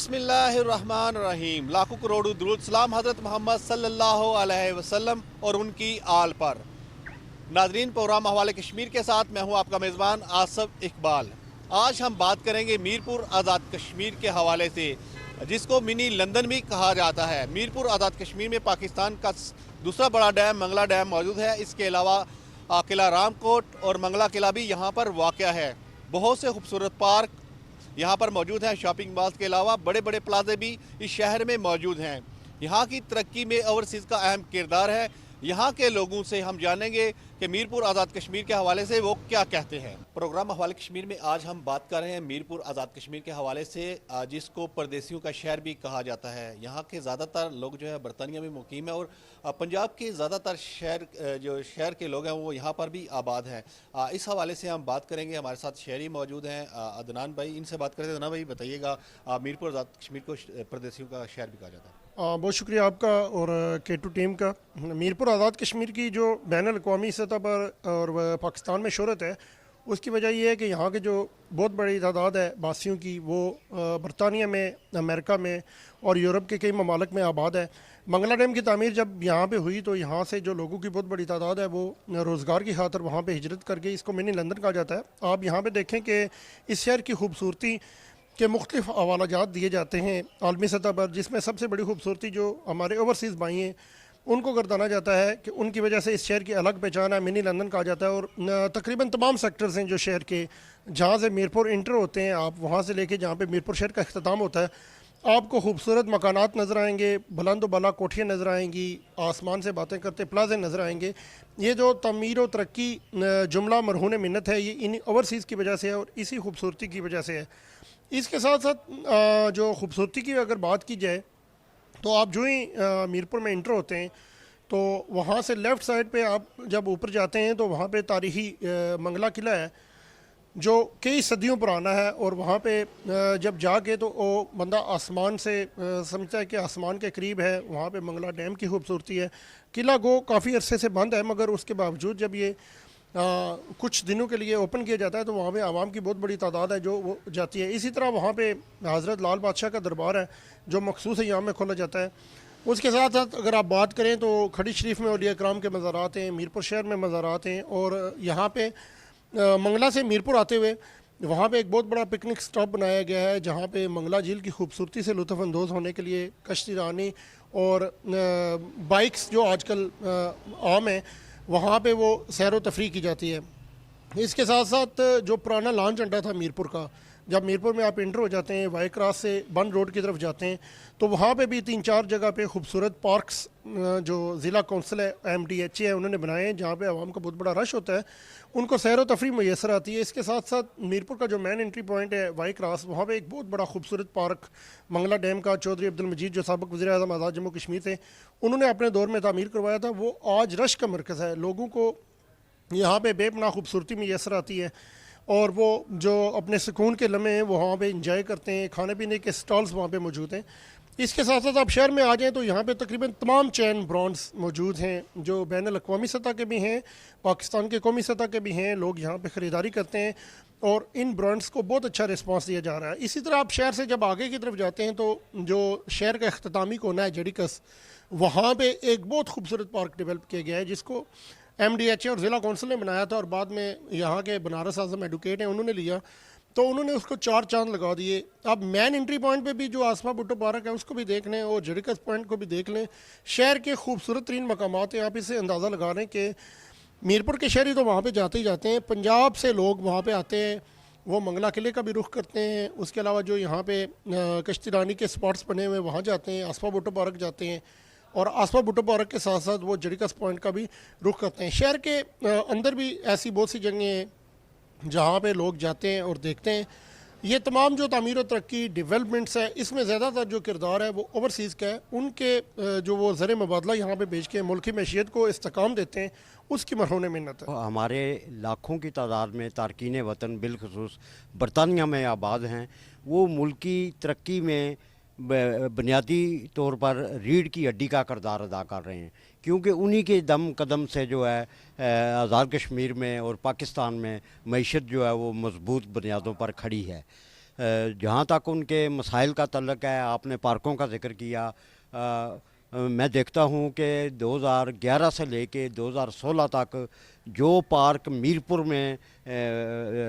बिस्मिल्लाहिर्रहमानिर्रहीम। लाखों करोड़ों दुरूद सलाम हज़रत मोहम्मद सल्लल्लाहु अलैहि वसल्लम और उनकी आल पर। नाजरीन, प्रोग्राम हवाले कश्मीर के साथ मैं हूँ आपका मेज़बान आसफ इकबाल। आज हम बात करेंगे मीरपुर आज़ाद कश्मीर के हवाले से, जिसको मिनी लंदन भी कहा जाता है। मीरपुर आज़ाद कश्मीर में पाकिस्तान का दूसरा बड़ा डैम मंगला डैम मौजूद है। इसके अलावा किला रामकोट और मंगला किला भी यहाँ पर वाक़या है। बहुत से खूबसूरत पार्क यहाँ पर मौजूद हैं। शॉपिंग मॉल्स के अलावा बड़े बड़े प्लाजे भी इस शहर में मौजूद हैं। यहाँ की तरक्की में ओवरसीज़ का अहम किरदार है। यहाँ के लोगों से हम जानेंगे कि मीरपुर आज़ाद कश्मीर के हवाले से वो क्या कहते हैं। प्रोग्राम हवाले कश्मीर में आज हम बात कर रहे हैं मीरपुर आज़ाद कश्मीर के हवाले से, जिसको परदेसियों का शहर भी कहा जाता है। यहाँ के ज़्यादातर लोग जो है बरतानिया में मुकीम है और पंजाब के ज़्यादातर शहर के लोग हैं वो यहाँ पर भी आबाद हैं। इस हवाले से हम बात करेंगे। हमारे साथ शहरी मौजूद हैं, अदनान भाई। इनसे बात करते हैं। अदनान भाई, बताइएगा, मीरपुर आज़ाद कश्मीर को परदेसियों का शहर भी कहा जाता है। बहुत शुक्रिया आपका और K2 टीम का। मीरपुर आज़ाद कश्मीर की जो बैनुल अक़वामी सतह पर और पाकिस्तान में शोहरत है, उसकी वजह यह है कि यहाँ के जो बहुत बड़ी तादाद है बासियों की, वो बरतानिया में, अमेरिका में और यूरोप के कई ममालिक में आबाद है। मंगला डैम की तामीर जब यहाँ पे हुई तो यहाँ से जो लोगों की बहुत बड़ी तादाद है वो रोज़गार की खातर वहाँ पे हिजरत करके, इसको मिनी लंदन कहा जाता है। आप यहाँ पे देखें कि इस शहर की खूबसूरती के मुख्तलिफ हवालाजात दिए जाते हैं आलमी सतह पर, जिसमें सबसे बड़ी खूबसूरती जो हमारे ओवरसीज़ भाई हैं उनको गर्दाना जाता है कि उनकी वजह से इस शहर की अलग पहचान है, मिनी लंदन कहा जाता है। और तकरीबन तमाम सेक्टर्स हैं जो शहर के, जहाँ से मीरपुर इंटर होते हैं आप, वहाँ से लेके जहाँ पे मीरपुर शहर का अख्ताम होता है, आपको खूबसूरत मकानात नज़र आएंगे, बुलंद बाला कोठियाँ नज़र आएंगी, आसमान से बातें करते प्लाजे नज़र आएंगे। ये जो तमीर व तरक्की जुमला मरहून मिन्नत है, ये इन ओवरसीज़ की वजह से है और इसी खूबसूरती की वजह से है। इसके साथ साथ जो खूबसूरती की अगर बात की जाए तो आप जो ही मीरपुर में इंटर होते हैं तो वहाँ से लेफ़्ट साइड पे आप जब ऊपर जाते हैं तो वहाँ पे तारीख़ी मंगला किला है जो कई सदियों पुराना है। और वहाँ पे जब जाके तो वो बंदा आसमान से समझता है कि आसमान के करीब है। वहाँ पे मंगला डैम की खूबसूरती है। किला गो काफ़ी अरसे से बंद है, मगर उसके बावजूद जब ये कुछ दिनों के लिए ओपन किया जाता है तो वहाँ पे आवाम की बहुत बड़ी तादाद है जो वो जाती है। इसी तरह वहाँ पे हज़रत लाल बादशाह का दरबार है जो मखसूस अय्याम में खोला जाता है। उसके साथ साथ अगर आप बात करें तो खड़ी शरीफ में औलिया इकराम के मज़ारात हैं, मीरपुर शहर में मज़ारात हैं। और यहाँ पे मंगला से मीरपुर आते हुए वहाँ पे एक बहुत बड़ा पिकनिक स्टॉप बनाया गया है, जहाँ पे मंगला झील की खूबसूरती से लुत्फ़अंदोज़ होने के लिए कश्ती रानी और बाइक्स जो आजकल आम हैं वहाँ पे वो सैर व तफरी की जाती है। इसके साथ साथ जो पुराना लॉन्च अड्डा था मीरपुर का, जब मीरपुर में आप इंटर हो जाते हैं, वाई क्रॉस से बंद रोड की तरफ जाते हैं, तो वहाँ पे भी 3-4 जगह पे खूबसूरत पार्क्स जो ज़िला कौंसिल है, MDHA है, उन्होंने बनाए हैं, जहाँ पे आवाम का बहुत बड़ा रश होता है, उनको सैर व तफरी मैसर आती है। इसके साथ साथ मीरपुर का जो मेन एंट्री पॉइंट है वाई क्रॉस, वहाँ पे एक बहुत बड़ा खूबसूरत पार्क मंगला डैम का चौधरी अब्दुल मजीद जो साबिक़ वज़ीर-ए-आज़म आज़ाद जम्मू कश्मीर थे, उन्होंने अपने दौर में तामीर करवाया था। वो आज रश का मरकज़ है। लोगों को यहाँ पे बेपनाह खूबसूरती मैसर आती है और वो जो अपने सुकून के लम्हे हैं वो वहाँ पे इंजॉय करते हैं। खाने पीने के स्टॉल्स वहाँ पे मौजूद हैं। इसके साथ साथ आप शहर में आ जाएँ तो यहाँ पे तकरीबन तमाम चैन ब्रांड्स मौजूद हैं जो बैनुल अक़वामी सतह के भी हैं, पाकिस्तान के कौमी सतह के भी हैं। लोग यहाँ पे ख़रीदारी करते हैं और इन ब्रांड्स को बहुत अच्छा रिस्पांस दिया जा रहा है। इसी तरह आप शहर से जब आगे की तरफ जाते हैं तो जो शहर का अख्तामी कोना है जेडिकस, वहाँ पे एक बहुत खूबसूरत पार्क डेवलप किया गया है जिसको MDHA और ज़िला कौंसिल ने बनाया था और बाद में यहाँ के बनारस आज़म एडवोकेट हैं उन्होंने लिया, तो उन्होंने उसको 4 चांद लगा दिए। अब मेन एंट्री पॉइंट पे भी जो आसफा भुट्टो पार्क है उसको भी देख लें और जेडिकस पॉइंट को भी देख लें। शहर के खूबसूरत तरीन मकामात हैं। आप इससे अंदाज़ा लगा लें कि मीरपुर के शहरी तो वहाँ पे जाते ही जाते हैं, पंजाब से लोग वहाँ पे आते हैं, वो मंगला किले का भी रुख करते हैं। उसके अलावा जो यहाँ पे कश्ती रानी के स्पॉट्स बने हुए वहाँ जाते हैं, आसफा भुट्टो पार्क जाते हैं और आसफा भुट्टो पार्क के साथ साथ वो जेडिकस पॉइंट का भी रुख करते हैं। शहर के अंदर भी ऐसी बहुत सी जगहें हैं जहाँ पे लोग जाते हैं और देखते हैं। ये तमाम जो तामीर व तरक्की डेवलपमेंट्स है, इसमें ज़्यादातर जो किरदार है वो ओवरसीज़ का है। उनके जो वो ज़र मुबादला यहाँ पे बेच के मुल्की मैशियत को इस्तेकाम देते हैं, उसकी मरहून मिन्नत है। हमारे लाखों की तादाद में तारकीन वतन बिलखसूस बरतानिया में आबाद हैं। वो मुल्की तरक्की में बुनियादी तौर पर रीढ़ की हड्डी का किरदार अदा कर रहे हैं, क्योंकि उन्हीं के दम कदम से जो है आज़ाद कश्मीर में और पाकिस्तान में मईशत जो है वो मजबूत बुनियादों पर खड़ी है। जहाँ तक उनके मसाइल का तल्लक है, आपने पार्कों का जिक्र किया। मैं देखता हूँ कि 2011 से लेके 2016 तक जो पार्क मीरपुर में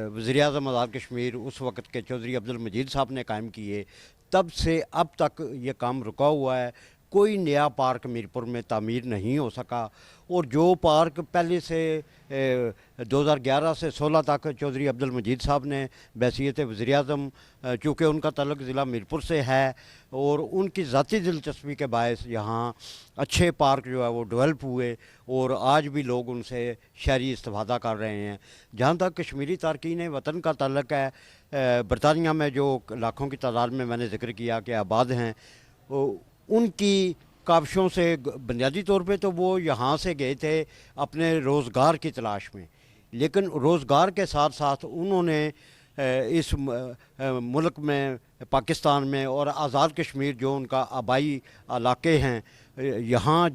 वज़ीर-ए-आज़म आज़ाद कश्मीर उस वक़्त के चौधरी अब्दुल मजीद साहब ने कायम किए, तब से अब तक ये काम रुका हुआ है। कोई नया पार्क मीरपुर में तामीर नहीं हो सका। और जो पार्क पहले से 2011 से 16 तक चौधरी अब्दुल मजीद साहब ने बहसीयत वज़ीर-ए-आज़म, चूँकि उनका तल्लुक़ ज़िला मीरपुर से है और उनकी ज़ाती दिलचस्पी के बायस यहाँ अच्छे पार्क जो है वो डेवलप हुए और आज भी लोग उनसे शहरी इस्तिफ़ादा कर रहे हैं। जहाँ तक कश्मीरी तारकीन वतन का तल्लुक़ है, बरतानिया में जो लाखों की तादाद में मैंने ज़िक्र किया कि आबाद हैं, उनकी काविशों से बुनियादी तौर पे तो वो यहाँ से गए थे अपने रोज़गार की तलाश में, लेकिन रोज़गार के साथ साथ उन्होंने इस मुल्क में, पाकिस्तान में और आज़ाद कश्मीर जो उनका आबाई इलाके हैं, यहाँ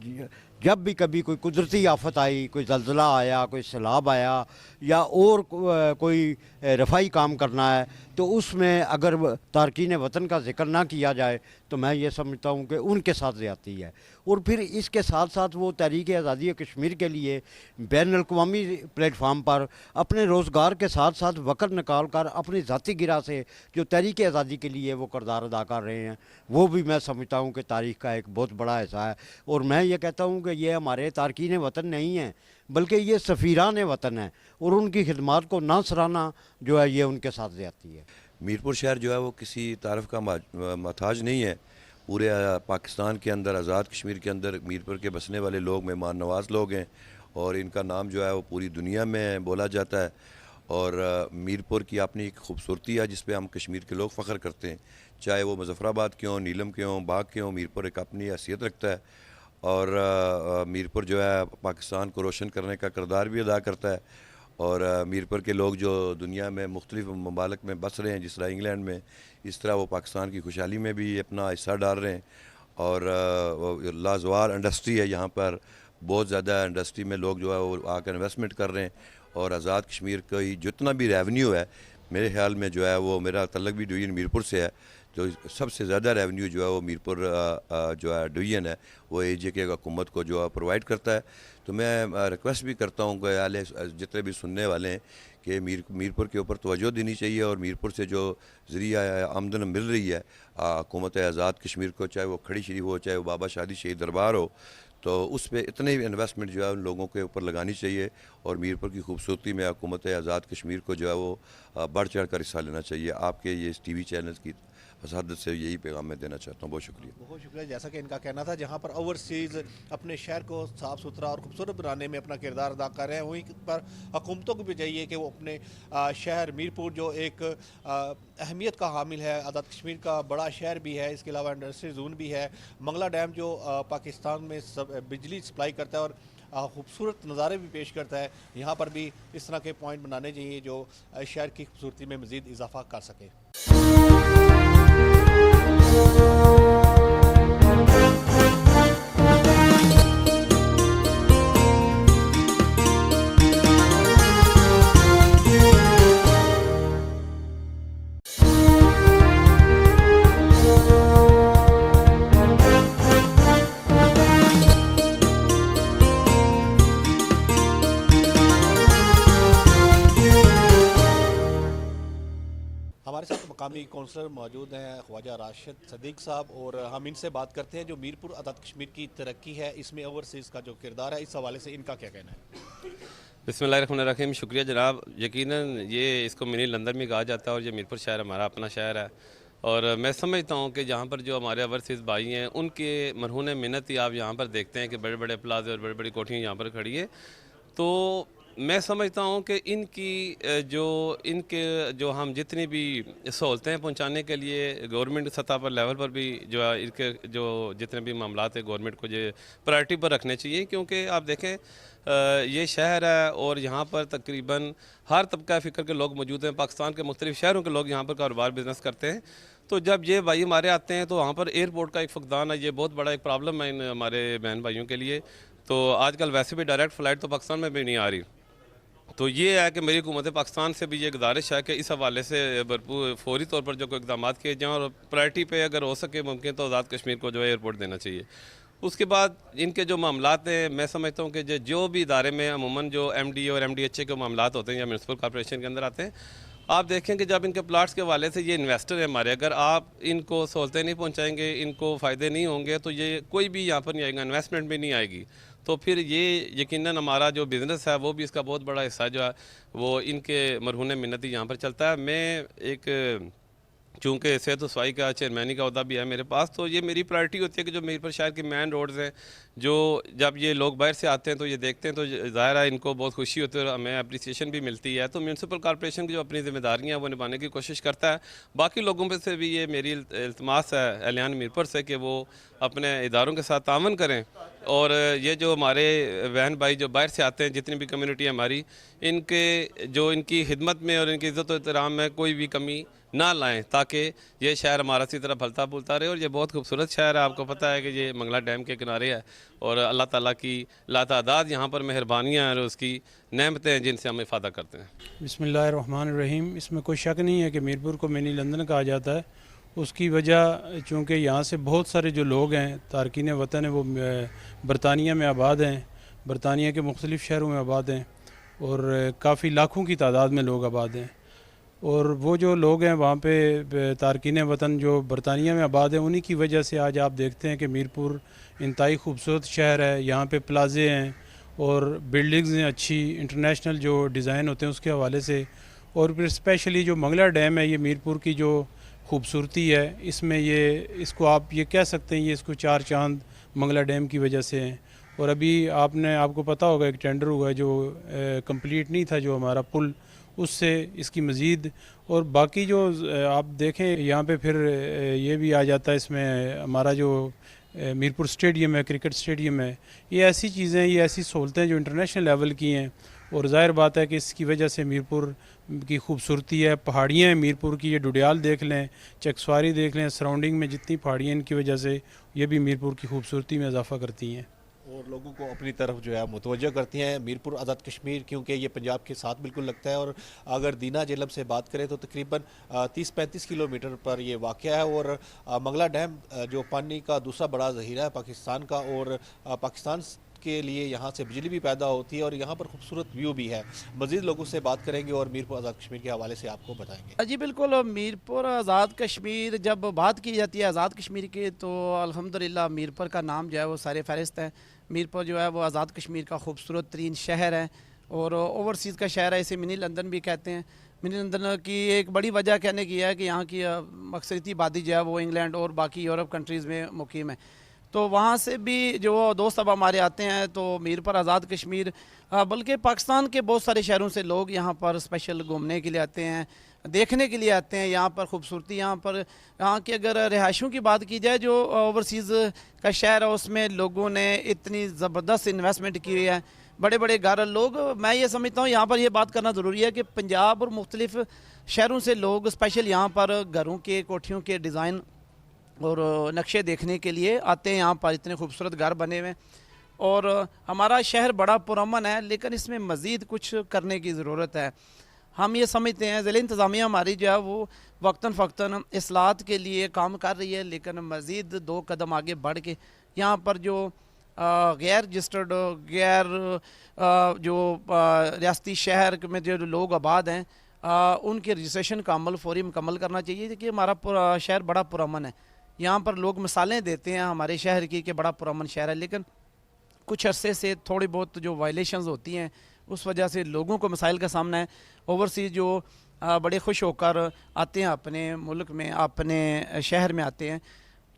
जब भी कभी कोई कुदरती आफत आई, कोई ज़लज़ला आया, कोई सैलाब आया या और कोई रफ़ाई काम करना है, तो उसमें अगर तारकीन वतन का ज़िक्र ना किया जाए तो मैं ये समझता हूँ कि उनके साथ ज़्यादती है। और फिर इसके साथ साथ वो तहरीक आज़ादी कश्मीर के लिए बैन अल-अक़वामी प्लेटफार्म पर अपने रोज़गार के साथ साथ वक़्त निकाल कर अपनी ज़ाती गिरा से जो तहरीक आज़ादी के लिए वो किरदार अदा कर रहे हैं, वो भी मैं समझता हूँ कि तारीख़ का एक बहुत बड़ा हिस्सा है। और मैं ये कहता हूँ कि ये हमारे तारकीन वतन नहीं हैं, बल्कि ये सफ़ीरान वतन है और उनकी खिदमात को ना सराहना जो है ये उनके साथ ज़्यादती है। मीरपुर शहर जो है वो किसी तारफ़ का मोहताज नहीं है। पूरे पाकिस्तान के अंदर, आज़ाद कश्मीर के अंदर मीरपुर के बसने वाले लोग मेहमान नवाज़ लोग हैं और इनका नाम जो है वो पूरी दुनिया में बोला जाता है। और मीरपुर की अपनी एक खूबसूरती है जिस पे हम कश्मीर के लोग फ़ख्र करते हैं, चाहे वो मुज़फ़्फ़राबाद के हों, नीलम के हों, बाग के हों, मीरपुर एक अपनी हैसियत रखता है। और मीरपुर जो है पाकिस्तान को रोशन करने का किरदार भी अदा करता है। और मीरपुर के लोग जो दुनिया में मुख्तलिफ़ ममालिक में बस रहे हैं, जिस तरह इंग्लैंड में, इस तरह वो पाकिस्तान की खुशहाली में भी अपना हिस्सा डाल रहे हैं। और लाजवाब इंडस्ट्री है यहाँ पर, बहुत ज़्यादा इंडस्ट्री में लोग जो है वो आकर इन्वेस्टमेंट कर रहे हैं। और आज़ाद कश्मीर का जितना भी रेवेन्यू है, मेरे ख्याल में जो है वो, मेरा तल्लुक़ भी डिवीज़न मीरपुर से है, तो सबसे ज़्यादा रेवेन्यू जो है वो मीरपुर जो है डिवीज़न है वो AJK हुकूमत को जो है प्रोवाइड करता है। तो मैं रिक्वेस्ट भी करता हूँ कि जितने भी सुनने वाले हैं कि मीरपुर के ऊपर तवज्जो देनी चाहिए और मीरपुर से जो ज़रिया आमदन मिल रही है हुकूमत आज़ाद कश्मीर को, चाहे वो खड़ी शरीफ हो, चाहे वो बाबा शादी शहीद दरबार हो, तो उस पर इतने इन्वेस्टमेंट जो है उन लोगों के ऊपर लगानी चाहिए। और मीरपुर की खूबसूरती में हुकूमत आज़ाद कश्मीर को जो है वो बढ़ चढ़ कर हिस्सा लेना चाहिए। आपके ये TV चैनल की वसादत से यही पैगाम मैं देना चाहता हूँ। बहुत शुक्रिया। बहुत शुक्रिया। जैसा कि इनका कहना था, जहाँ पर ओवरसीज़ अपने शहर को साफ़ सुथरा और खूबसूरत बनाने में अपना किरदार अदा कर रहे हैं, वहीं पर हुकूमतों को भी चाहिए कि वो अपने शहर मीरपुर जो एक अहमियत का हामिल है, आज़ाद कश्मीर का बड़ा शहर भी है, इसके अलावा इंडस्ट्री जोन भी है, मंगला डैम जो पाकिस्तान में बिजली सप्लाई करता है और खूबसूरत नज़ारे भी पेश करता है, यहाँ पर भी इस तरह के पॉइंट बनाने चाहिए जो शहर की खूबसूरती में मज़ीद इजाफा कर सके। हमारे साथ मकामी कौंसलर मौजूद हैं ख्वाजा राशिद सदीक साहब, और हम इनसे बात करते हैं जो मीरपुर आज़ाद कश्मीर की तरक्की है, इसमें ओवरसीज़ का जो किरदार है, इस हवाले से इनका क्या कहना है। बिस्मिल्लाहिर्रहमानिर्रहीम। शुक्रिया जनाब। यकीनन ये इसको मिनी लंदन भी कहा जाता है और ये मीरपुर शहर हमारा अपना शहर है। और मैं समझता हूँ कि जहाँ पर जो हमारे ओवरसीज़ भाई हैं उनके मरहून मिन्नत ही आप यहाँ पर देखते हैं कि बड़े बड़े प्लाजे और बड़ी बड़ी कोठियाँ यहाँ पर खड़ी है। तो मैं समझता हूँ कि इनके जो हम जितनी भी सहूलतें पहुँचाने के लिए गवर्नमेंट सतह पर लेवल पर भी जो है इनके जो जितने भी मामलात है गवर्नमेंट को जो प्रायोरिटी पर रखने चाहिए। क्योंकि आप देखें ये शहर है और यहाँ पर तकरीबन हर तबका फ़िक्र के लोग मौजूद हैं। पाकिस्तान के मुख्तलिफ़ शहरों के लोग यहाँ पर कारोबार बिज़नेस करते हैं। तो जब ये भाई हमारे आते हैं तो वहाँ पर एयरपोर्ट का एक फकदान है, ये बहुत बड़ा एक प्रॉब्लम है इन हमारे बहन भाइयों के लिए। तो आजकल वैसे भी डायरेक्ट फ़्लाइट तो पाकिस्तान में भी नहीं आ रही, तो ये है कि मेरी हुकूमत पाकिस्तान से भी ये गुजारिश है कि इस हवाले से भरपूर फौरी तौर पर जो कोई इकदाम किए जाएँ और प्रायोरिटी पे अगर हो सके मुमकिन तो आज़ाद कश्मीर को जो है एयरपोर्ट देना चाहिए। उसके बाद इनके जो मामलात हैं, मैं समझता हूँ कि जो भी इदारे में अमूमन जो MD और MDHA के मामलात होते हैं या म्यूनसिपल कॉर्पोरेशन के अंदर आते हैं, आप देखें कि जब इनके प्लाट्स के हवाले से ये इन्वेस्टर है हमारे, अगर आप इनको सहूलतें नहीं पहुँचाएँगे, इनको फ़ायदे नहीं होंगे तो ये कोई भी यहाँ पर नहीं आएगा, इन्वेस्टमेंट भी नहीं आएगी। तो फिर ये यकीनन हमारा जो बिज़नेस है वो भी इसका बहुत बड़ा हिस्सा जो है वो इनके मरहून मिन्नती यहाँ पर चलता है। मैं एक चूँकि सेहत सफाई का चेयरमैनी का अहदा भी है मेरे पास, तो ये मेरी प्रायोरिटी होती है कि जो मीरपुर शहर के मेन रोड्स हैं, जो जब ये लोग बाहर से आते हैं तो ये देखते हैं तो ज़ाहिर है इनको बहुत खुशी होती है और हमें अप्रिसिएशन भी मिलती है। तो म्यूनसिपल कॉर्पोरेशन की जो अपनी ज़िम्मेदारियाँ हैं वो निभाने की कोशिश करता है। बाकी लोगों पे से भी ये मेरी इल्तमास है एहलियान मीरपुर से कि वो अपने इदारों के साथ तावन करें और ये जो हमारे बहन भाई जो बाहर से आते हैं, जितनी भी कम्युनिटी है हमारी, इनके जो इनकी खिदमत में और इनकी इज़्ज़त और एहतराम में कोई भी कमी ना लाएं, ताकि ये शहर हमारा इसी तरह फलता फूलता रहे। और ये बहुत खूबसूरत शहर है, आपको पता है कि ये मंगला डैम के किनारे है और अल्लाह ताला की लातादाद यहाँ पर मेहरबानियाँ हैं और उसकी नेमतें हैं जिनसे हम इफ़ादा करते हैं। बिस्मिल्लाहिर्रहमानिर्रहीम। इसमें कोई शक नहीं है कि मीरपुर को मिनी लंदन कहा जाता है। उसकी वजह चूँकि यहाँ से बहुत सारे जो लोग हैं तारकीन वतन है वो बरतानिया में आबाद हैं, बरतानिया के मुख्तलिफ़ शहरों में आबाद हैं और काफ़ी लाखों की तादाद में लोग आबाद हैं। और वो जो लोग हैं वहाँ पे तारकीन वतन जो बरतानिया में आबाद हैं, उन्हीं की वजह से आज आप देखते हैं कि मीरपुर इंतहाई खूबसूरत शहर है। यहाँ पे प्लाजे हैं और बिल्डिंग्स हैं अच्छी, इंटरनेशनल जो डिज़ाइन होते हैं उसके हवाले से। और फिर स्पेशली जो मंगला डैम है, ये मीरपुर की जो खूबसूरती है, इसमें ये इसको आप ये कह सकते हैं ये इसको चार चांद मंगला डैम की वजह से हैं। और अभी आपको पता होगा एक टेंडर हुआ है जो कंप्लीट नहीं था, जो हमारा पुल, उससे इसकी मज़ीद। और बाकी जो आप देखें यहाँ पे फिर ये भी आ जाता है इसमें हमारा जो मीरपुर स्टेडियम है, क्रिकेट स्टेडियम है। ये ऐसी चीज़ें, ये ऐसी सहूलतें जो इंटरनेशनल लेवल की हैं और ज़ाहिर बात है कि इसकी वजह से मीरपुर की खूबसूरती है। पहाड़ियाँ हैं मीरपुर की, ये डुडियाल देख लें, चकसवारी देख लें, सराउंडिंग में जितनी पहाड़ियाँ इनकी वजह से ये भी मीरपुर की खूबसूरती में इजाफ़ा करती हैं और लोगों को अपनी तरफ जो है मुतवज्जो करती हैं। मीरपुर आज़ाद कश्मीर क्योंकि ये पंजाब के साथ बिल्कुल लगता है और अगर दीना जेलम से बात करें तो तकरीबन 30-35 किलोमीटर पर ये वाक़या है। और मंगला डैम जो पानी का दूसरा बड़ा ज़ख़ीरा है पाकिस्तान का, और पाकिस्तान के लिए यहाँ से बिजली भी पैदा होती है और यहाँ पर खूबसूरत व्यू भी है। मज़ीद लोगों से बात करेंगे और मीरपुर आज़ाद कश्मीर के हवाले से आपको बताएंगे। जी बिल्कुल, मीरपुर आज़ाद कश्मीर जब बात की जाती है आज़ाद कश्मीर की तो अल्हम्दुलिल्लाह मीरपुर का नाम जो है वो सारे फहरिस्त है। मीरपुर जो है वो आज़ाद कश्मीर का खूबसूरत तरीन शहर है और ओवरसीज़ का शहर है, इसे मिनी लंदन भी कहते हैं। मिनी लंदन की एक बड़ी वजह कहने की है कि यहाँ की अक्सरियती आबादी जो है वो इंग्लैंड और बाकी यूरोप कंट्रीज़ में मुकीम है। तो वहाँ से भी जो दोस्त अब हमारे आते हैं तो मीरपुर आज़ाद कश्मीर, बल्कि पाकिस्तान के बहुत सारे शहरों से लोग यहाँ पर स्पेशल घूमने के लिए आते हैं, देखने के लिए आते हैं। यहाँ पर खूबसूरती, यहाँ की अगर रिहाइशों की बात की जाए, जो ओवरसीज़ का शहर है उसमें लोगों ने इतनी ज़बरदस्त इन्वेस्टमेंट की हुई है, बड़े बड़े घर लोग। मैं ये समझता हूँ यहाँ पर यह बात करना ज़रूरी है कि पंजाब और मुख्तलिफ़ शहरों से लोग स्पेशल यहाँ पर घरों के, कोठियों के डिज़ाइन और नक्शे देखने के लिए आते हैं। यहाँ पर इतने खूबसूरत घर बने हुए और हमारा शहर बड़ा पुरअमन है, लेकिन इसमें मज़ीद कुछ करने की ज़रूरत है। हम ये समझते हैं ज़िला इंतज़ामिया हमारी जो है वो वक्तन फ़क्तन इस्लाहत के लिए काम कर रही है, लेकिन मज़ीद 2 कदम आगे बढ़ के यहाँ पर जो गैर रजिस्टर्ड, गैर जो रियासती शहर में जो लोग आबाद हैं, उनके रजिस्ट्रेशन का अमल फौरी मुकम्मल करना चाहिए कि हमारा शहर बड़ा पुरअमन है। यहाँ पर लोग मिसालें देते हैं हमारे शहर की कि बड़ा पुरअमन शहर है, लेकिन कुछ अरसे से थोड़ी बहुत जो वायलेशंस होती हैं उस वजह से लोगों को मसाइल का सामना है। ओवरसीज़ जो बड़े खुश होकर आते हैं अपने मुल्क में, अपने शहर में आते हैं,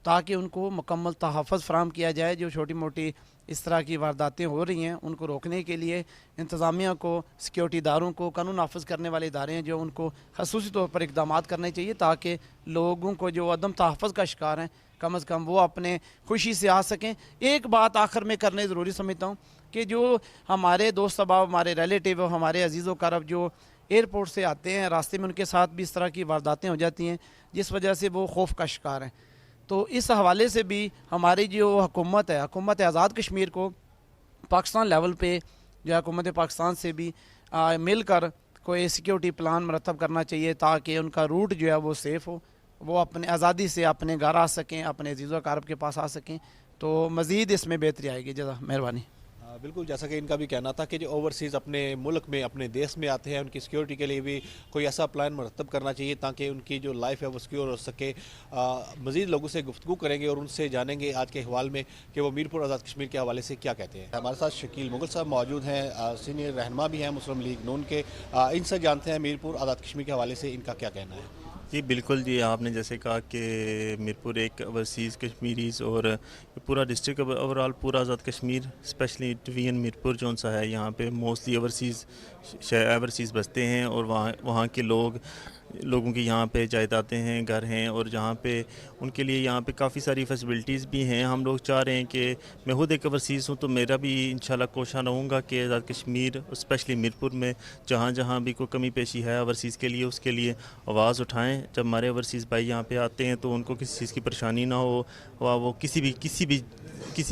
ताकि उनको मुकम्मल तहफ़्फ़ुज़ फ़राहम किया जाए। जो छोटी मोटी इस तरह की वारदातें हो रही हैं उनको रोकने के लिए इंतज़ामिया को, सिक्योरिटी इदारों को, कानून नाफिज करने वाले इदारे हैं जो उनको ख़ुसूसी तौर पर इक़दाम करने चाहिए, ताकि लोगों को जो अदम तहफ़्फ़ुज़ का शिकार हैं कम अज़ कम वो अपने खुशी से आ सकें। एक बात आखिर में करने ज़रूरी समझता हूँ कि जो हमारे दोस्त अहबाब, हमारे रिलेटिव, हमारे अजीज़ व करब जो एयरपोर्ट से आते हैं, रास्ते में उनके साथ भी इस तरह की वारदातें हो जाती हैं जिस वजह से वो खौफ का शिकार हैं। तो इस हवाले से भी हमारी जो हुकूमत है, हुकूमत आज़ाद कश्मीर को पाकिस्तान लेवल पे जो हुकूमत पाकिस्तान से भी मिलकर कोई सिक्योरिटी प्लान मरतब करना चाहिए ताकि उनका रूट जो है वो सेफ़ हो, वो अपने आज़ादी से अपने घर आ सकें, अपने अजीज़ व अक़ारब के पास आ सकें, तो मज़ीद इसमें बेहतरी आएगी। जज़ा मेहरबानी। बिल्कुल, जैसा कि इनका भी कहना था कि जो ओवरसीज़ अपने मुल्क में, अपने देश में आते हैं, उनकी सिक्योरिटी के लिए भी कोई ऐसा प्लान मरतब करना चाहिए ताकि उनकी जो लाइफ है वो सिक्योर हो सके। मज़ीद लोगों से गुफ्तगू करेंगे और उनसे जानेंगे आज के हवाले में कि वो मीरपुर आज़ाद कश्मीर के हवाले से क्या कहते हैं। हमारे साथ शकील मुगल साहब मौजूद हैं, सीनियर रहनुमा भी हैं मुस्लिम लीग नून के। इनसे जानते हैं मीरपुर आज़ाद कश्मीर के हवाले से इनका क्या कहना है। जी बिल्कुल जी, आपने जैसे कहा कि मीरपुर एक ओवरसीज़ कश्मीरीज़ और पूरा डिस्ट्रिक्ट ओवरऑल पूरा आज़ाद कश्मीर स्पेशली डिवीज़न मीरपुर जो सा है, यहाँ पे मोस्टली ओवरसीज़ बसते हैं और वहाँ के लोगों की यहाँ पे जायदादें हैं, घर हैं और जहाँ पे उनके लिए यहाँ पे काफ़ी सारी फैसिलिटीज़ भी हैं। हम लोग चाह रहे हैं कि मैं खुद एक ओवरसीज़ हूँ तो मेरा भी इंशाल्लाह कोशिश रहूँगा कि आज़ाद कश्मीर स्पेशली मीरपुर में जहाँ जहाँ भी कोई कमी पेशी है ओवरसीज़ के लिए, उसके लिए आवाज़ उठाएँ। जब हमारे ओवरसीज़ भाई यहाँ पे आते हैं तो उनको किसी चीज़ की परेशानी ना हो, वो किसी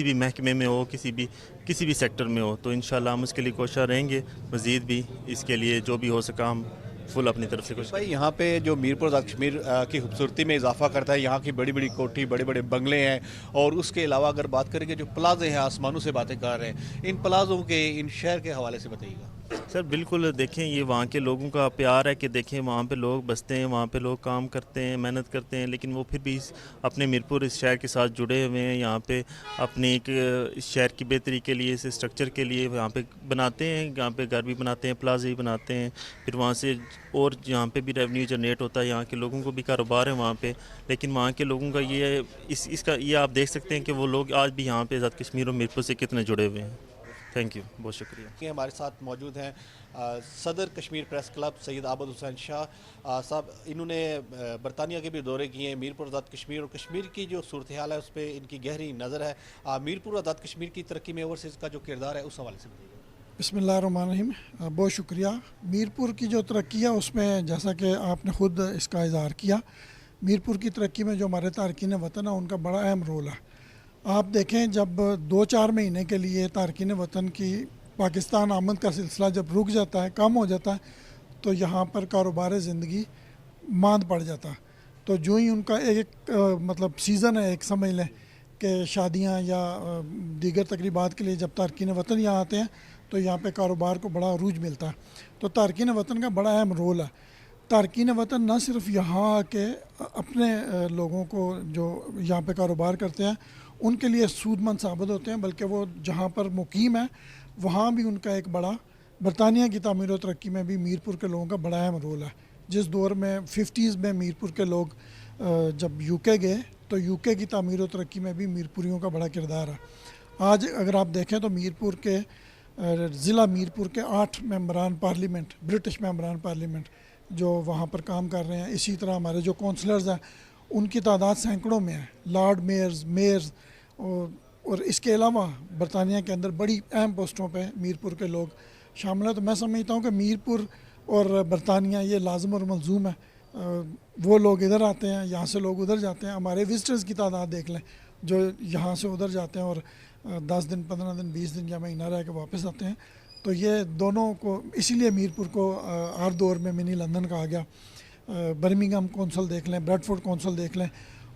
भी महकमे में हो, किसी भी सेक्टर में हो, तो इंशाल्लाह हम उसके लिए कोशिश रहेंगे। मज़ीद भी इसके लिए जो भी हो सका हम फुल अपनी तरफ से कोशिश। भाई यहाँ पे जो मीरपुर आज़ाद कश्मीर की खूबसूरती में इजाफा करता है, यहाँ की बड़ी बड़ी कोठी, बड़े बड़े बंगले हैं और उसके अलावा अगर बात करें कि जो प्लाजे हैं, आसमानों से बातें कर रहे हैं, इन प्लाजों के, इन शहर के हवाले से बताइएगा। सर बिल्कुल, देखें ये वहाँ के लोगों का प्यार है कि देखें वहाँ पे लोग बसते हैं, वहाँ पे लोग काम करते हैं, मेहनत करते हैं, लेकिन वो फिर भी अपने मीरपुर इस शहर के साथ जुड़े हुए हैं। यहाँ पे अपने इस शहर की बेहतरी के लिए, इस स्ट्रक्चर के लिए यहाँ पे बनाते हैं, यहाँ पे घर भी बनाते हैं, प्लाजे भी बनाते हैं, फिर वहाँ से और यहाँ पे भी रेवेन्यू जनरेट होता है, यहाँ के लोगों को भी कारोबार है वहाँ पे। लेकिन वहाँ के लोगों का ये आप देख सकते हैं कि वो लोग आज भी यहाँ पे आज़ाद कश्मीर और मीरपुर से कितने जुड़े हुए हैं। थैंक यू, बहुत शुक्रिया। हमारे साथ मौजूद हैं सदर कश्मीर प्रेस क्लब सैयद आबद हुसैन शाह साहब। इन्होंने बरतानिया के भी दौरे किए हैं, मीरपुर आज़ाद कश्मीर और कश्मीर की जो सूरत हाल है उस पर इनकी गहरी नज़र है। मीरपुर आज़ाद कश्मीर की तरक्की में ओवरसीज़ का जो किरदार है उस हवाले से बताइए। बिस्मिल्लाहिर्रहमानिर्रहीम, बहुत शुक्रिया। मीरपुर की जो तरक्की है उसमें जैसा कि आपने ख़ुद इसका इज़हार किया, मीरपुर की तरक्की में जो हमारे तारकीन वतन है उनका बड़ा अहम रोल है। आप देखें, जब 2-4 महीने के लिए तारकीन वतन की पाकिस्तान आमद का सिलसिला जब रुक जाता है, कम हो जाता है, तो यहाँ पर कारोबार ज़िंदगी मांद पड़ जाता है। तो जो ही उनका एक मतलब सीज़न है, एक समझ लें कि शादियाँ या दीगर तकरीबात के लिए जब तारकीन वतन यहाँ आते हैं तो यहाँ पे कारोबार को बड़ा अरूज मिलता है। तो तारकीन वतन का बड़ा अहम रोल है। तारकीन वतन न सिर्फ यहाँ आके अपने लोगों को जो यहाँ पे कारोबार करते हैं उनके लिए सूदमंद साबित होते हैं, बल्कि वो जहाँ पर मुकीम है वहाँ भी उनका एक बड़ा, बरतानिया की तामीर और तरक्की में भी मीरपुर के लोगों का बड़ा अहम रोल है। जिस दौर में 50s में मीरपुर के लोग जब यूके गए तो यूके की तामीर और तरक्की में भी मीरपुरियों का बड़ा किरदार है। आज अगर आप देखें तो मीरपुर के ज़िला मीरपुर के 8 मेंबरान पार्लियामेंट, ब्रिटिश मेंबरान पार्लियामेंट जो वहाँ पर काम कर रहे हैं। इसी तरह हमारे जो कौंसलर्स हैं उनकी तादाद सैकड़ों में है, लॉर्ड मेयर्स और इसके अलावा बरतानिया के अंदर बड़ी अहम पोस्टों पे मीरपुर के लोग शामिल हैं। तो मैं समझता हूँ कि मीरपुर और बरतानिया ये लाजम और मलजूम है। वो लोग इधर आते हैं, यहाँ से लोग उधर जाते हैं। हमारे विजिटर्स की तादाद देख लें जो यहाँ से उधर जाते हैं और 10 दिन, 15 दिन, 20 दिन या महीना रह के वापस आते हैं। तो ये दोनों को, इसीलिए मीरपुर को हर दौर में मिनी लंदन कहा गया। बर्मिंघम कौंसल देख लें, ब्रैडफोर्ड कौंसल देख लें,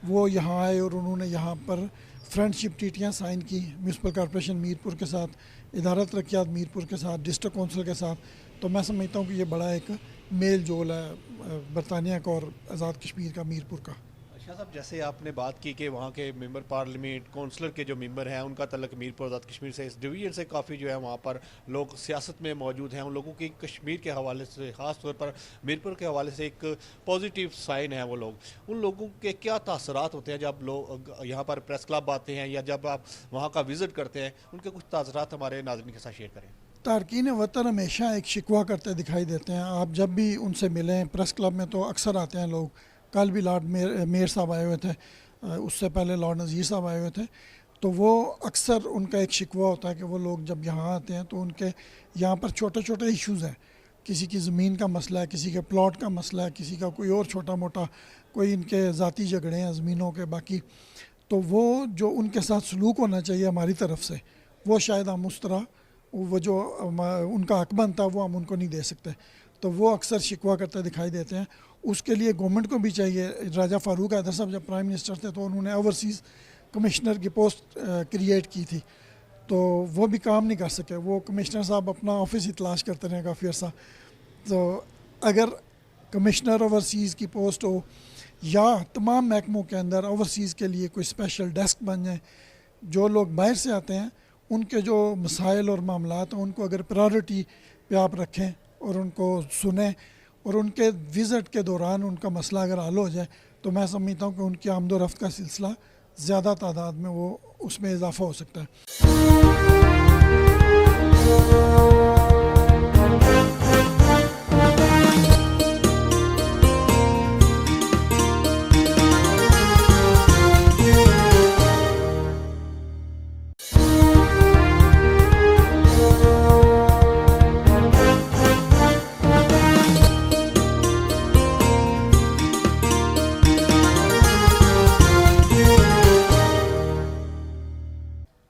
वो यहाँ आए और उन्होंने यहाँ पर फ्रेंडशिप ट्रीटियाँ साइन की म्यूनसिपल कॉर्पोरेशन मीरपुर के साथ, इदारा तरक्यात मीरपुर के साथ, डिस्ट्रिक्ट कौंसिल के साथ। तो मैं समझता हूँ कि ये बड़ा एक मेल जोल है बरतानिया का और आज़ाद कश्मीर का, मीरपुर का। शाह साहब, जैसे आपने बात की कि वहाँ के मेंबर पार्लियामेंट, कौंसलर के जो मेंबर हैं उनका तल्लुक मीरपुर आज़ाद कश्मीर से, इस डिवीजन से काफ़ी जो है वहाँ पर लोग सियासत में मौजूद हैं। उन लोगों की कश्मीर के हवाले से, ख़ास तौर पर मीरपुर के हवाले से एक पॉजिटिव साइन है वो लोग। उन लोगों के क्या तासरात होते हैं जब लोग यहाँ पर प्रेस क्लब आते हैं या जब आप वहाँ का विज़िट करते हैं? उनके कुछ तासरात हमारे नाज़रीन के साथ शेयर करें। तारकीन वतन हमेशा एक शिकवा करते दिखाई देते हैं। आप जब भी उनसे मिलें, प्रेस क्लब में तो अक्सर आते हैं लोग। कल भी लॉर्ड मेयर साहब आए हुए थे, उससे पहले लॉर्ड नज़ीर साहब आए हुए थे। तो वो अक्सर उनका एक शिकवा होता है कि वो लोग जब यहाँ आते हैं तो उनके यहाँ पर छोटे छोटे इश्यूज़ हैं। किसी की ज़मीन का मसला है, किसी के प्लॉट का मसला है, किसी का कोई और छोटा मोटा कोई इनके ज़ाती झगड़े हैं ज़मीनों के। बाकी तो वो जो उनके साथ सलूक होना चाहिए हमारी तरफ से, वो शायद हम उस तरह वो जो उनका हक बनता वो हम उनको नहीं दे सकते, तो वो अक्सर शिकवा करते दिखाई देते हैं। उसके लिए गवर्नमेंट को भी चाहिए, राजा फारूक हैदर साहब जब प्राइम मिनिस्टर थे तो उन्होंने ओवरसीज़ कमिश्नर की पोस्ट क्रिएट की थी, तो वो भी काम नहीं कर सके। वो कमिश्नर साहब अपना ऑफिस ही तलाश करते रहे काफ़ी अर्सा। तो अगर कमिश्नर ओवरसीज़ की पोस्ट हो या तमाम महकमों के अंदर ओवरसीज़ के लिए कोई स्पेशल डेस्क बन जाए, जो लोग बाहर से आते हैं उनके जो मसाइल और मामलात हैं उनको अगर प्रायोरिटी पे आप रखें और उनको सुने और उनके विज़िट के दौरान उनका मसला अगर हल हो जाए, तो मैं समझता हूँ कि उनकी आमदोरफ्त का सिलसिला ज़्यादा तादाद में वो उसमें इजाफ़ा हो सकता है।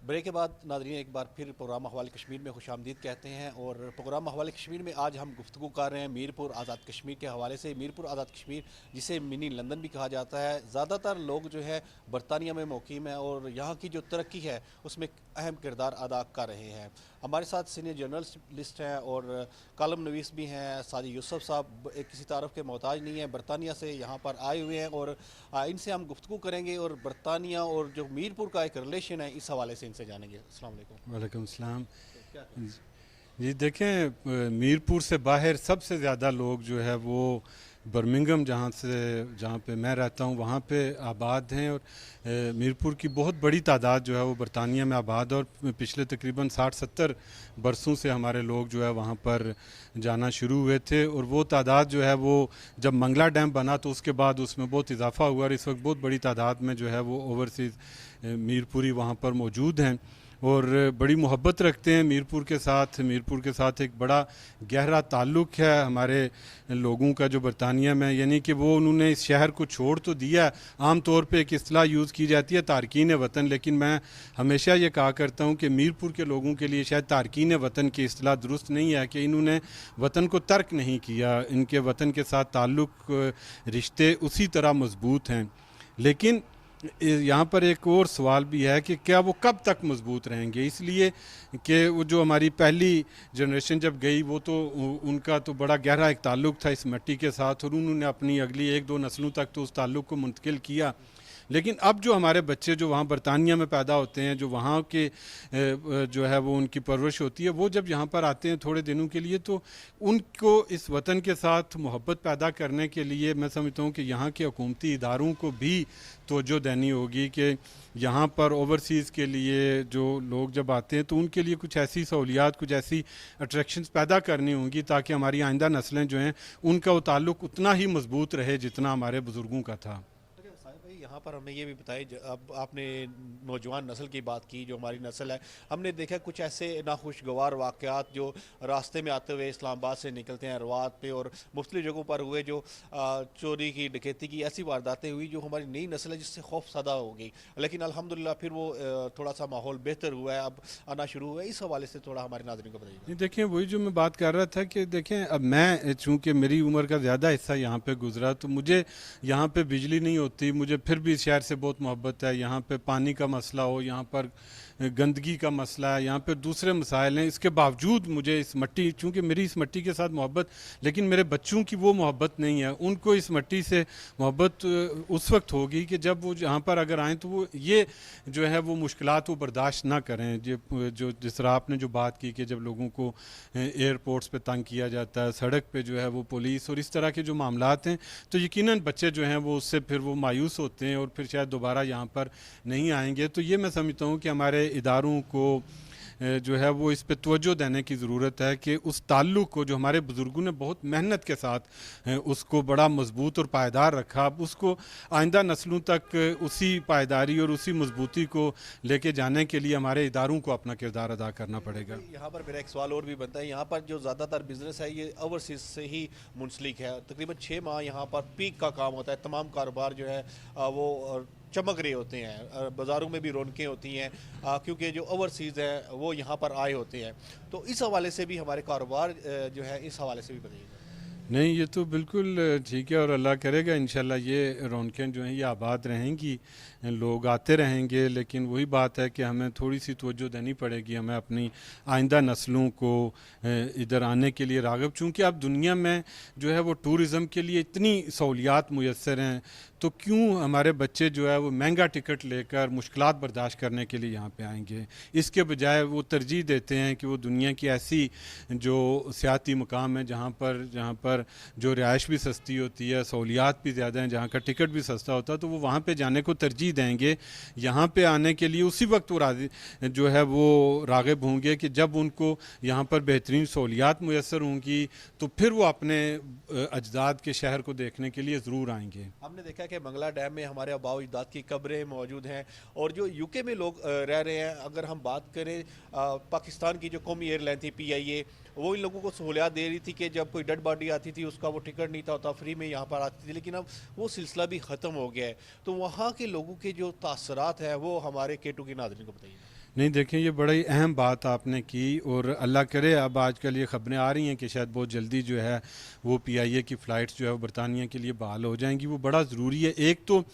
ब्रेक के बाद नादरीन एक बार फिर प्रोग्राम अहवाल कश्मीर में खुशामदीद कहते हैं। और प्रोग्राम अहवाल कश्मीर में आज हम गुफ्तगू कर रहे हैं मीरपुर आज़ाद कश्मीर के हवाले से। मीरपुर आज़ाद कश्मीर जिसे मिनी लंदन भी कहा जाता है, ज़्यादातर लोग जो है बरतानिया में मुकीम है और यहाँ की जो तरक्की है उसमें अहम किरदार अदा कर रहे हैं। हमारे साथ सीनियर जर्नलिस्ट हैं और कालम नवीस भी हैं। सादी यूसुफ साहब किसी तारफ़ के मोहताज नहीं है, बरतानिया से यहाँ पर आए हुए हैं और इनसे हम गुफ्तगू करेंगे और बरतानिया और जो मीरपुर का एक रिलेशन है इस हवाले से इनसे जानेंगे। अस्सलाम वालेकुम। वालेकुम सलाम। जी देखें, मीरपुर से बाहर सबसे ज़्यादा लोग जो है वो बर्मिंघम जहाँ पे मैं रहता हूँ वहाँ पे आबाद हैं और मीरपुर की बहुत बड़ी तादाद जो है वो बरतानिया में आबाद है और पिछले तकरीबन 60-70 बरसों से हमारे लोग जो है वहाँ पर जाना शुरू हुए थे। और वो तादाद जो है वो जब मंगला डैम बना तो उसके बाद उसमें बहुत इजाफा हुआ और इस वक्त बहुत बड़ी तादाद में जो है वो ओवरसीज़ मीरपुरी वहाँ पर मौजूद हैं और बड़ी मोहब्बत रखते हैं मीरपुर के साथ। मीरपुर के साथ एक बड़ा गहरा ताल्लुक़ है हमारे लोगों का जो बरतानिया में, यानी कि वो उन्होंने इस शहर को छोड़ तो दिया। आम तौर पे एक इस्तिलाह यूज़ की जाती है तारकीन वतन, लेकिन मैं हमेशा ये कहा करता हूँ कि मीरपुर के लोगों के लिए शायद तारकीन वतन की इस्तिलाह दुरुस्त नहीं है कि इन्होंने वतन को तर्क नहीं किया, इनके वतन के साथ ताल्लुक़ रिश्ते उसी तरह मजबूत हैं। लेकिन यहाँ पर एक और सवाल भी है कि क्या वो कब तक मजबूत रहेंगे, इसलिए कि वो जो हमारी पहली जनरेशन जब गई वो तो उनका तो बड़ा गहरा एक ताल्लुक़ था इस मिट्टी के साथ और उन्होंने अपनी अगली 1-2 नस्लों तक तो उस ताल्लुक़ को मुंतकिल किया। लेकिन अब जो हमारे बच्चे जो वहाँ बरतानिया में पैदा होते हैं, जो वहाँ के जो है वो उनकी परवरिश होती है, वो जब यहाँ पर आते हैं थोड़े दिनों के लिए तो उनको इस वतन के साथ मोहब्बत पैदा करने के लिए मैं समझता हूँ कि यहाँ के हुकूमती इदारों को भी तवज्जो देनी होगी कि यहाँ पर ओवरसीज़ के लिए जो लोग जब आते हैं तो उनके लिए कुछ ऐसी सहूलियात, कुछ ऐसी अट्रैक्शंस पैदा करनी होंगी ताकि हमारी आइंदा नस्लें जो हैं उनका वो ताल्लुक़ उतना ही मजबूत रहे जितना हमारे बुज़ुर्गों का था। यहाँ पर हमें ये भी बताइए, अब आपने नौजवान नस्ल की बात की, जो हमारी नस्ल है, हमने देखा कुछ ऐसे नाखुशगवार वाक़यात जो रास्ते में आते हुए इस्लामाबाद से निकलते हैं रवात पे और मुख्तलिफ़ जगहों पर हुए, जो चोरी की, डकैती की ऐसी वारदातें हुई जो हमारी नई नस्ल है जिससे खौफ ज़दा हो गई। लेकिन अल्हम्दुलिल्लाह फिर वो थोड़ा सा माहौल बेहतर हुआ है, अब आना शुरू हुआ है। इस हवाले से थोड़ा हमारे नाज़रीन को बताइए। देखें, वही जो मैं बात कर रहा था कि देखें, अब मैं चूँकि मेरी उम्र का ज़्यादा हिस्सा यहाँ पे गुजरा तो मुझे यहाँ पे बिजली नहीं होती, मुझे फिर भी शहर से बहुत मोहब्बत है। यहाँ पे पानी का मसला हो, यहाँ पर गंदगी का मसला है, यहाँ पे दूसरे मसाइल हैं, इसके बावजूद मुझे इस मिट्टी, चूँकि मेरी इस मिट्टी के साथ मोहब्बत, लेकिन मेरे बच्चों की वो मोहब्बत नहीं है। उनको इस मिट्टी से मोहब्बत उस वक्त होगी कि जब वो यहाँ पर अगर आएँ तो वो ये जो है वो मुश्किलात वो बर्दाश्त ना करें। जो जिस तरह आपने जो बात की कि जब लोगों को एयरपोर्ट्स पे तंग किया जाता है, सड़क पे जो है वो पुलिस और इस तरह के जो मामलात हैं, तो यकीनन बच्चे जो हैं वो उससे फिर वो मायूस होते हैं और फिर शायद दोबारा यहाँ पर नहीं आएंगे। तो ये मैं समझता हूँ कि हमारे इदारों को जो है वो इस पे तवज्जो देने की ज़रूरत है कि उस ताल्लुक़ को जो हमारे बुज़ुर्गों ने बहुत मेहनत के साथ उसको बड़ा मजबूत और पायदार रखा, अब उसको आइंदा नस्लों तक उसी पायदारी और उसी मजबूती को लेके जाने के लिए हमारे इदारों को अपना किरदार अदा करना पड़ेगा। यहाँ पर मेरा एक सवाल और भी बनता है, यहाँ पर जो ज़्यादातर बिज़नेस है ये ओवरसीज़ से ही मुंसलिक है। तकरीबन 6 माह यहाँ पर पीक का काम होता है, तमाम कारोबार जो है वो चमक रहे होते हैं, बाज़ारों में भी रौनकें होती हैं, क्योंकि जो ओवरसीज़ हैं वो यहाँ पर आए होते हैं। तो इस हवाले से भी हमारे कारोबार जो है, इस हवाले से भी बताइएगा। नहीं, ये तो बिल्कुल ठीक है और अल्लाह करेगा इंशाल्लाह ये रौनकें जो हैं ये आबाद रहेंगी, लोग आते रहेंगे। लेकिन वही बात है कि हमें थोड़ी सी तवज्जो देनी पड़ेगी, हमें अपनी आइंदा नस्लों को इधर आने के लिए राग़िब, चूँकि अब दुनिया में जो है वो टूरिज़म के लिए इतनी सहूलियात मुयस्सर हैं, तो क्यों हमारे बच्चे जो है वो महंगा टिकट लेकर मुश्किलात बर्दाश्त करने के लिए यहाँ पे आएंगे। इसके बजाय वो तरजीह देते हैं कि वो दुनिया की ऐसी जो सियाती मकाम है जहाँ पर जो रिहाइश भी सस्ती होती है, सहूलियात भी ज़्यादा हैं, जहाँ का टिकट भी सस्ता होता है, तो वो वहाँ पे जाने को तरजीह देंगे। यहाँ पे आने के लिए उसी वक्त वो राज़ी जो है वो राग़िब होंगे कि जब उनको यहाँ पर बेहतरीन सहूलियात मुयस्सर होंगी, तो फिर वो अपने अजदाद के शहर को देखने के लिए ज़रूर आएंगे। हमने देखा कि मंगला डैम में हमारे आबाओ अजदाद की कब्रें मौजूद हैं, और जो यूके में लोग रह रहे हैं, अगर हम बात करें पाकिस्तान की जो कौमी एयरलाइन थी PIA, वो इन लोगों को सहूलियात दे रही थी कि जब कोई डेड बॉडी आती थी उसका वो टिकट नहीं था होता, फ्री में यहाँ पर आती थी। लेकिन अब वो सिलसिला भी ख़त्म हो गया है। तो वहाँ के लोगों के जो तासरात हैं वो हमारे K2 की नाज़रीन को बताइए। नहीं, देखें ये बड़ी अहम बात आपने की, और अल्लाह करे अब आजकल ये ख़बरें आ रही हैं कि शायद बहुत जल्दी जो है वो PIA की फ़्लाइट्स जो है वो बरतानिया के लिए बहाल हो जाएंगी। वो बड़ा ज़रूरी है। एक तो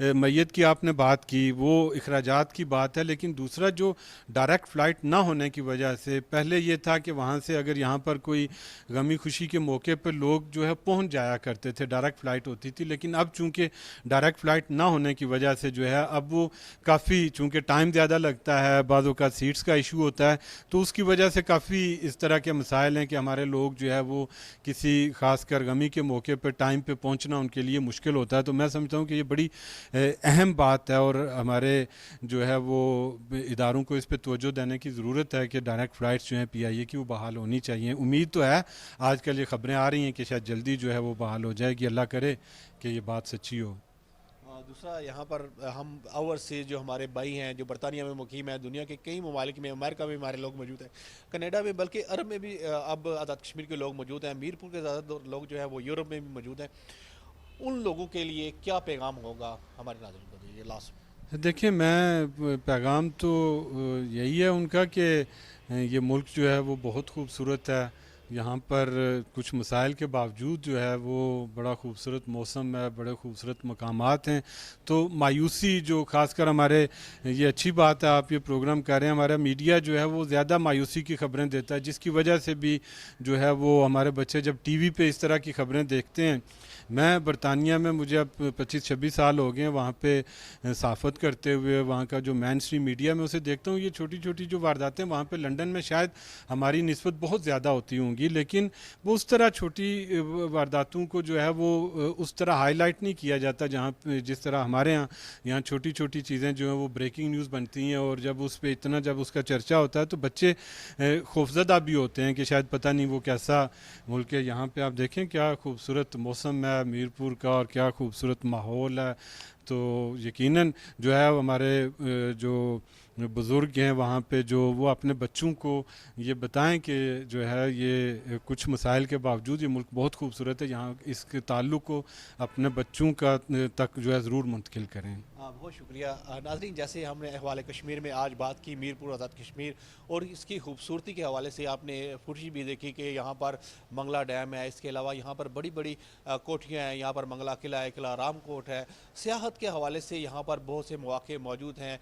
मैयत की आपने बात की, वो अखराजात की बात है, लेकिन दूसरा जो डायरेक्ट फ़्लाइट ना होने की वजह से, पहले ये था कि वहाँ से अगर यहाँ पर कोई गमी खुशी के मौके पर लोग जो है पहुँच जाया करते थे, डायरेक्ट फ़्लाइट होती थी। लेकिन अब चूँकि डायरेक्ट फ़्लाइट ना होने की वजह से जो है अब वो काफ़ी, चूँकि टाइम ज़्यादा लगता है, बाज़ों का सीट्स का इशू होता है, तो उसकी वजह से काफ़ी इस तरह के मसाइल हैं कि हमारे लोग जो है वो किसी ख़ासकर गमी के मौके पर टाइम पे पहुंचना उनके लिए मुश्किल होता है। तो मैं समझता हूँ कि ये बड़ी अहम बात है, और हमारे जो है वो इदारों को इस पर तवज्जो देने की ज़रूरत है कि डायरेक्ट फ़्लाइट्स जो हैं PIA की वो बहाल होनी चाहिए। उम्मीद तो है, आजकल ये ख़बरें आ रही हैं कि शायद जल्दी जो है वो बहाल हो जाएगी। अल्लाह करे कि ये बात सच्ची हो। दूसरा, यहाँ पर हम ओवरसीज़ जो हमारे भाई हैं जो बरतानिया में मुकीम है, दुनिया के कई ममालिक में, अमेरिका में हमारे लोग मौजूद हैं, कनाडा में, बल्कि अरब में भी अब आज़ाद कश्मीर के लोग मौजूद हैं, मीरपुर के ज़्यादा लोग जो है वो यूरोप में भी मौजूद हैं। उन लोगों के लिए क्या पैगाम होगा हमारे नाज़रीन को दीजिए लास्ट? देखिए, मैं पैगाम तो यही है उनका कि ये मुल्क जो है वो बहुत खूबसूरत है। यहाँ पर कुछ मसाइल के बावजूद जो है वो बड़ा खूबसूरत मौसम है, बड़े खूबसूरत मकामात हैं। तो मायूसी जो ख़ासकर हमारे, ये अच्छी बात है आप ये प्रोग्राम कर रहे हैं, हमारा मीडिया जो है वो ज़्यादा मायूसी की ख़बरें देता है, जिसकी वजह से भी जो है वो हमारे बच्चे जब TV पे इस तरह की ख़बरें देखते हैं। मैं बरतानिया में, मुझे अब 25-26 साल हो गए हैं वहाँ पे सहाफ़त करते हुए, वहाँ का जो मेन स्ट्रीम मीडिया में उसे देखता हूँ, ये छोटी छोटी जो वारदातें वहाँ पे लंदन में शायद हमारी निस्बत बहुत ज़्यादा होती होंगी, लेकिन वो उस तरह छोटी वारदातों को जो है वो उस तरह हाईलाइट नहीं किया जाता जहाँ जिस तरह हमारे यहाँ छोटी छोटी चीज़ें जो हैं वो ब्रेकिंग न्यूज़ बनती हैं, और जब उस पर इतना जब उसका चर्चा होता है तो बच्चे खौफजदा भी होते हैं कि शायद पता नहीं वो कैसा मुल्क है। यहाँ पे आप देखें क्या खूबसूरत मौसम है मीरपुर का, और क्या खूबसूरत माहौल है। तो यकीनन जो है हमारे जो बुज़ुर्ग हैं वहाँ पे, जो वो अपने बच्चों को ये बताएं कि जो है ये कुछ मसाइल के बावजूद ये मुल्क बहुत खूबसूरत है, यहाँ इसके ताल्लुक़ को अपने बच्चों का तक जो है ज़रूर मुंतकिल करें। बहुत शुक्रिया नाज़रीन, जैसे हमने अहवाल कश्मीर में आज बात की मीरपुर आज़ाद कश्मीर और इसकी खूबसूरती के हवाले से, आपने फुर्शी भी देखी कि यहाँ पर मंगला डैम है, इसके अलावा यहाँ पर बड़ी बड़ी कोठियाँ हैं, यहाँ पर मंगला किला है, किला रामकोट है। सियाहत के हवाले से यहाँ पर बहुत से मौक़े मौजूद हैं।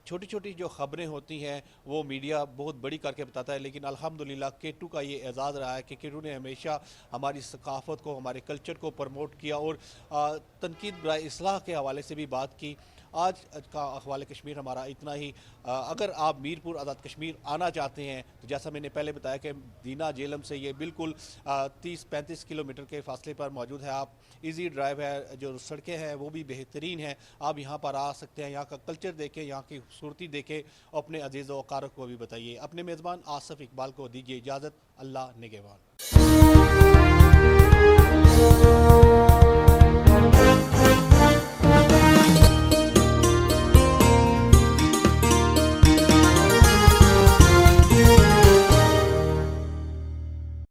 छोटी छोटी जो ख़बरें होती हैं वो मीडिया बहुत बड़ी करके बताता है, लेकिन अल्हम्दुलिल्लाह K2 का ये एजाज़ रहा है कि K2 ने हमेशा हमारी सकाफ़त को, हमारे कल्चर को प्रमोट किया और तनकीद बराए इस्लाह के हवाले से भी बात की। आज का अहवाल कश्मीर हमारा इतना ही। अगर आप मीरपुर आज़ाद कश्मीर आना चाहते हैं तो जैसा मैंने पहले बताया कि दीना जेलम से ये बिल्कुल 30-35 किलोमीटर के फासले पर मौजूद है। आप इजी ड्राइव है, जो सड़कें हैं वो भी बेहतरीन हैं। आप यहाँ पर आ सकते हैं, यहाँ का कल्चर देखें, यहाँ की खूबसूरती देखें, अपने अजीज़ व कारक को भी बताइए। अपने मेज़बान आसिफ इकबाल को दीजिए इजाज़त। अल्लाह निगहबान।